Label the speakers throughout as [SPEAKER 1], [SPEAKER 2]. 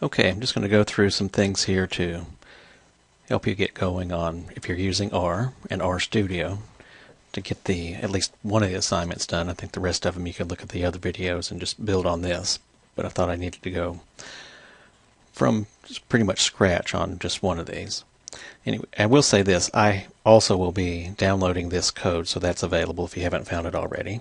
[SPEAKER 1] Okay, I'm just going to go through some things here to help you get going on if you're using R and RStudio to get at least one of the assignments done. I think the rest of them you could look at the other videos and just build on this, but I thought I needed to go from just pretty much scratch on just one of these. Anyway, I will say this, I also will be downloading this code, so that's available if you haven't found it already.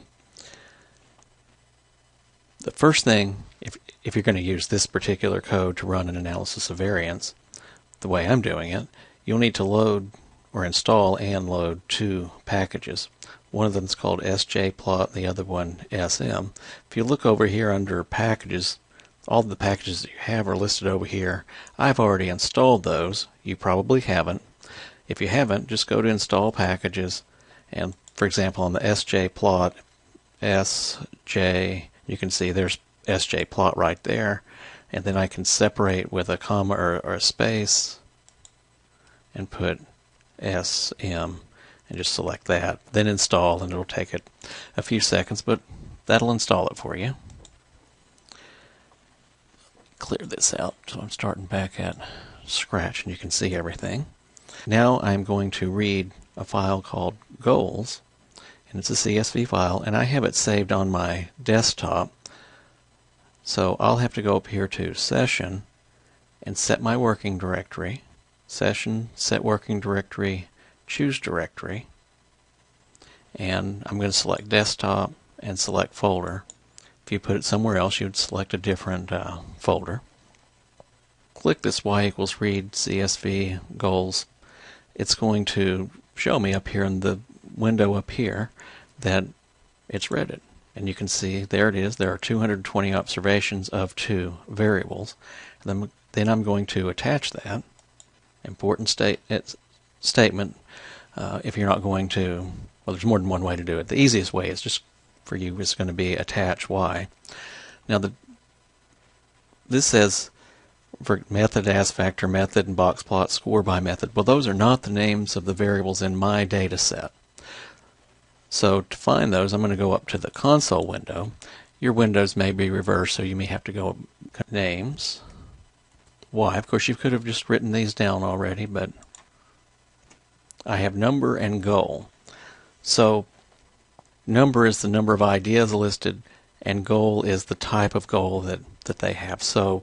[SPEAKER 1] The first thing, if you're going to use this particular code to run an analysis of variance, the way I'm doing it, you'll need to load or install and load two packages. One of them is called sjplot, the other one sm. If you look over here under packages, all the packages that you have are listed over here. I've already installed those. You probably haven't. If you haven't, just go to install packages, and for example on the sjplot, sj, you can see there's sjplot right there, and then I can separate with a comma or a space and put sm and just select that, then install, and it'll take it a few seconds, but that'll install it for you. Clear this out so I'm starting back at scratch and you can see everything. Now I'm going to read a file called goals, and it's a CSV file, and I have it saved on my desktop, so I'll have to go up here to session and set my working directory, session, set working directory, choose directory, and I'm going to select desktop and select folder. If you put it somewhere else, you'd select a different folder. Click this Y equals read CSV goals. It's going to show me up here in the window up here that it's read it. And you can see there it is. There are 220 observations of two variables. Then I'm going to attach that. Important statement. If you're not going to, well, there's more than one way to do it. The easiest way is just for you is going to be attach Y. Now this says for method, as factor method, and box plot, score by method. Well, those are not the names of the variables in my data set. So to find those, I'm going to go up to the console window. Your windows may be reversed, so you may have to go names, Y. Of course, you could have just written these down already, but I have number and goal. So number is the number of ideas listed, and goal is the type of goal that they have. So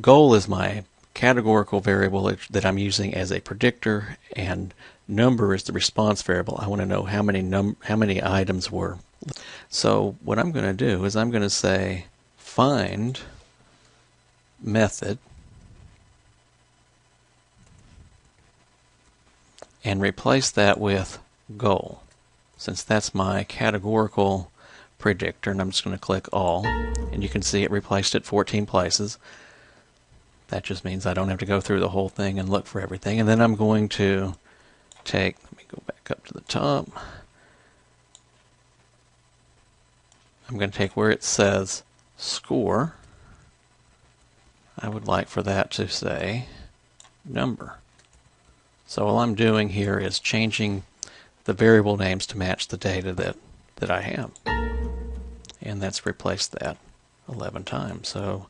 [SPEAKER 1] goal is my categorical variable that I'm using as a predictor, and number is the response variable. I want to know how many items were. So what I'm going to do is I'm going to say find method and replace that with goal, since that's my categorical predictor, and I'm just going to click all, and you can see it replaced it 14 places. That just means I don't have to go through the whole thing and look for everything. And then I'm going to let me go back up to the top. I'm going to take where it says score. I would like for that to say number. So all I'm doing here is changing the variable names to match the data that I have. And that's replaced that 11 times. So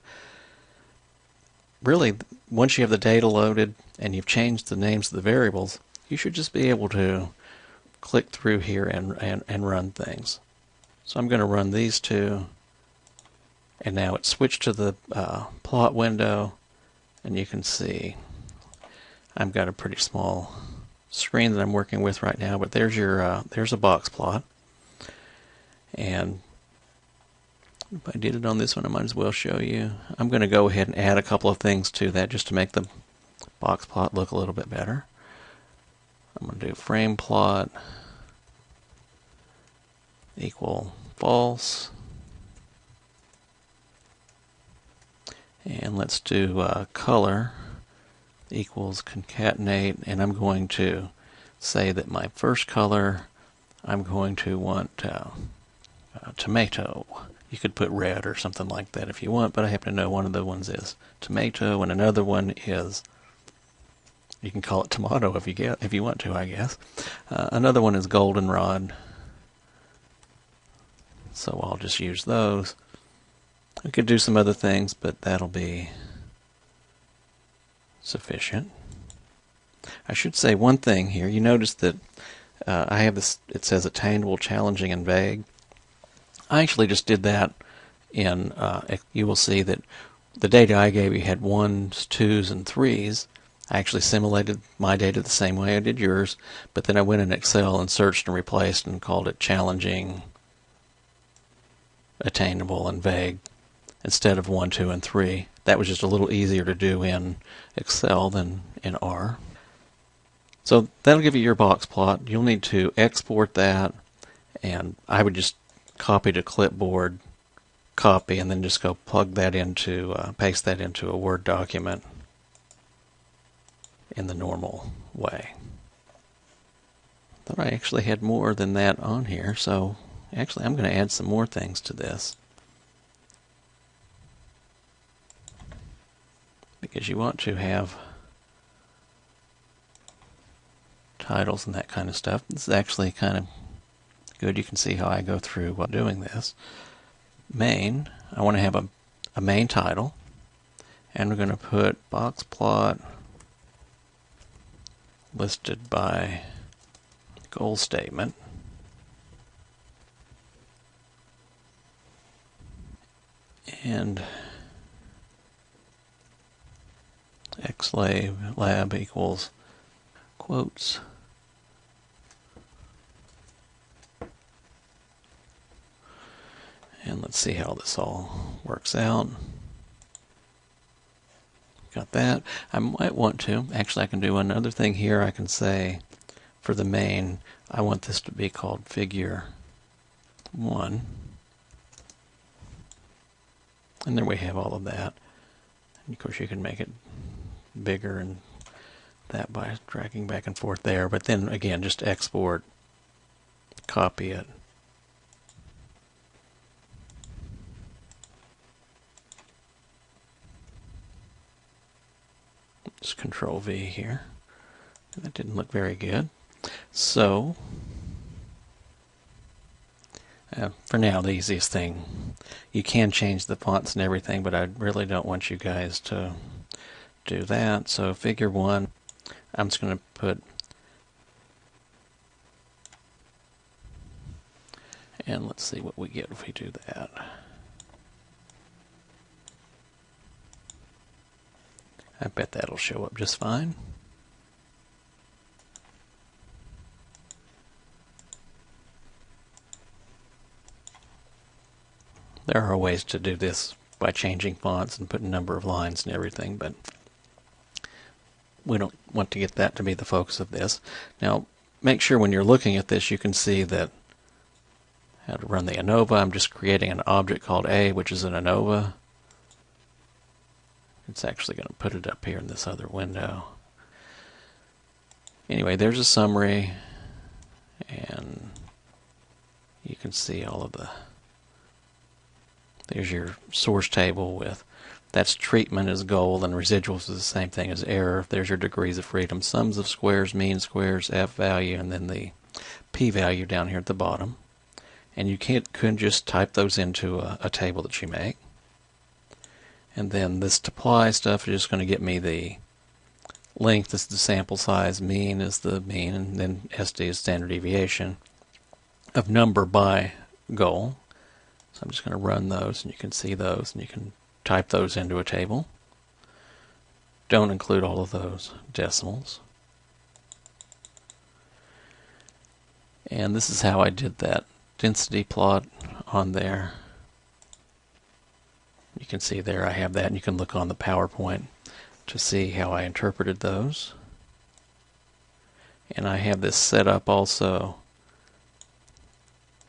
[SPEAKER 1] really, once you have the data loaded and you've changed the names of the variables, you should just be able to click through here and run things. So I'm going to run these two, and now it's switched to the plot window, and you can see I've got a pretty small screen that I'm working with right now, but there's a box plot. And if I did it on this one, I might as well show you. I'm going to go ahead and add a couple of things to that just to make the box plot look a little bit better. I'm going to do frame plot equal false. And let's do color equals concatenate, and I'm going to say that my first color, I'm going to want tomato. You could put red or something like that if you want, but I happen to know one of the ones is tomato, and another one is, you can call it tomato if you want to, I guess. Another one is goldenrod. So I'll just use those. We could do some other things, but that'll be sufficient. I should say one thing here. You notice that I have this, it says attainable, challenging, and vague. I actually just did that in, you will see that the data I gave you had 1s, 2s, and 3s. I actually simulated my data the same way I did yours, but then I went in Excel and searched and replaced and called it challenging, attainable, and vague instead of 1, 2, and 3. That was just a little easier to do in Excel than in R. So that'll give you your box plot. You'll need to export that, and I would just copy to clipboard, copy, and then just go plug that into, paste that into a Word document in the normal way. Thought I actually had more than that on here, so actually I'm going to add some more things to this. Because you want to have titles and that kind of stuff. This is actually kind of good. You can see how I go through while doing this. Main, I want to have a main title, and we're going to put box plot listed by goal statement. And xlab equals quotes. And let's see how this all works out. Got that. I might want to, actually I can do another thing here. I can say for the main, I want this to be called figure 1. And there we have all of that. And of course you can make it bigger and that by dragging back and forth there. But then again, just export, copy it. Just Control V here. That didn't look very good. So, for now, the easiest thing, you can change the fonts and everything, but I really don't want you guys to do that. So figure 1, I'm just going to put, and let's see what we get if we do that. I bet that'll show up just fine. There are ways to do this by changing fonts and putting a number of lines and everything, but we don't want to get that to be the focus of this. Now, make sure when you're looking at this you can see that how to run the ANOVA. I'm just creating an object called A, which is an ANOVA. It's actually going to put it up here in this other window. Anyway, there's a summary, and you can see all of the, there's your source table with, that's treatment as goal, and residuals is the same thing as error. There's your degrees of freedom, sums of squares, mean squares, F value, and then the P value down here at the bottom. And you could just type those into a table that you make. And then this apply stuff is just going to get me the length is the sample size, mean is the mean, and then SD is standard deviation of number by goal. So I'm just going to run those, and you can see those, and you can type those into a table. Don't include all of those decimals. And this is how I did that density plot on there. You can see there I have that, and you can look on the PowerPoint to see how I interpreted those. And I have this set up also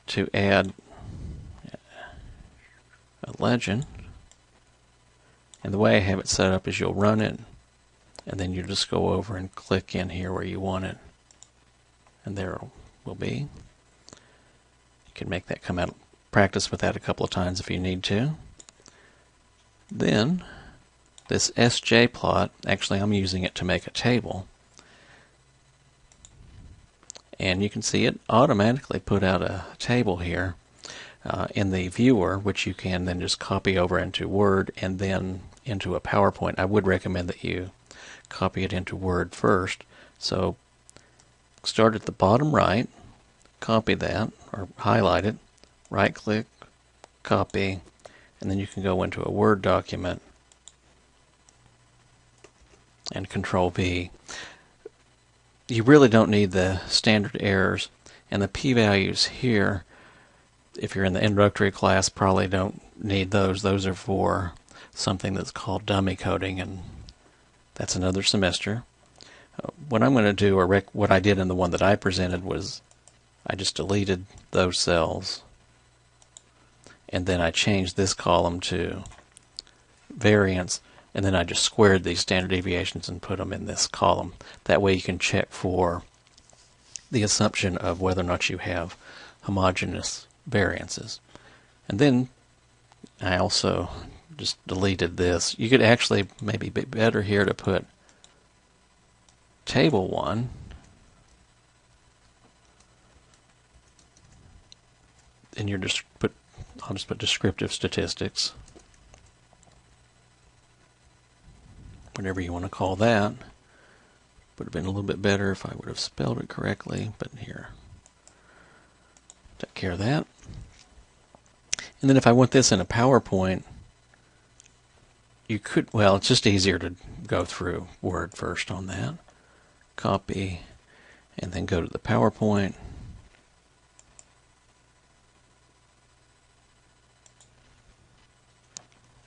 [SPEAKER 1] to add a legend. And the way I have it set up is you'll run it, and then you just go over and click in here where you want it. And there it will be. You can make that come out, practice with that a couple of times if you need to. Then, this SJ plot, actually I'm using it to make a table. And you can see it automatically put out a table here in the viewer, which you can then just copy over into Word and then into a PowerPoint. I would recommend that you copy it into Word first. So start at the bottom right, copy that, or highlight it, right click, copy, and then you can go into a Word document and Control V. You really don't need the standard errors, and the p-values here, if you're in the introductory class, probably don't need those. Those are for something that's called dummy coding, and that's another semester. What I'm going to do, or what I did in the one that I presented, was I just deleted those cells, and then I changed this column to variance, and then I just squared these standard deviations and put them in this column. That way you can check for the assumption of whether or not you have homogeneous variances. And then I also just deleted this. You could actually maybe be better here to put table 1, and I'll just put descriptive statistics, whatever you want to call that. Would have been a little bit better if I would have spelled it correctly, but here, take care of that. And then if I want this in a PowerPoint, you could, well, it's just easier to go through Word first on that. Copy, and then go to the PowerPoint.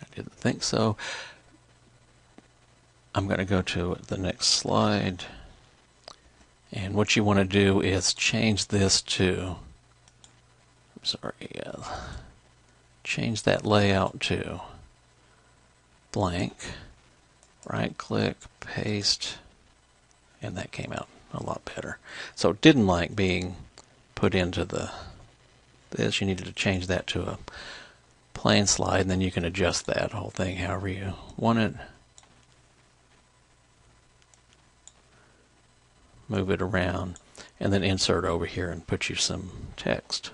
[SPEAKER 1] I didn't think so. I'm going to go to the next slide, and what you want to do is change this to, change that layout to blank, right click, paste, and that came out a lot better. So it didn't like being put into this. You needed to change that to a plain slide, and then you can adjust that whole thing however you want it. Move it around, and then insert over here and put you some text.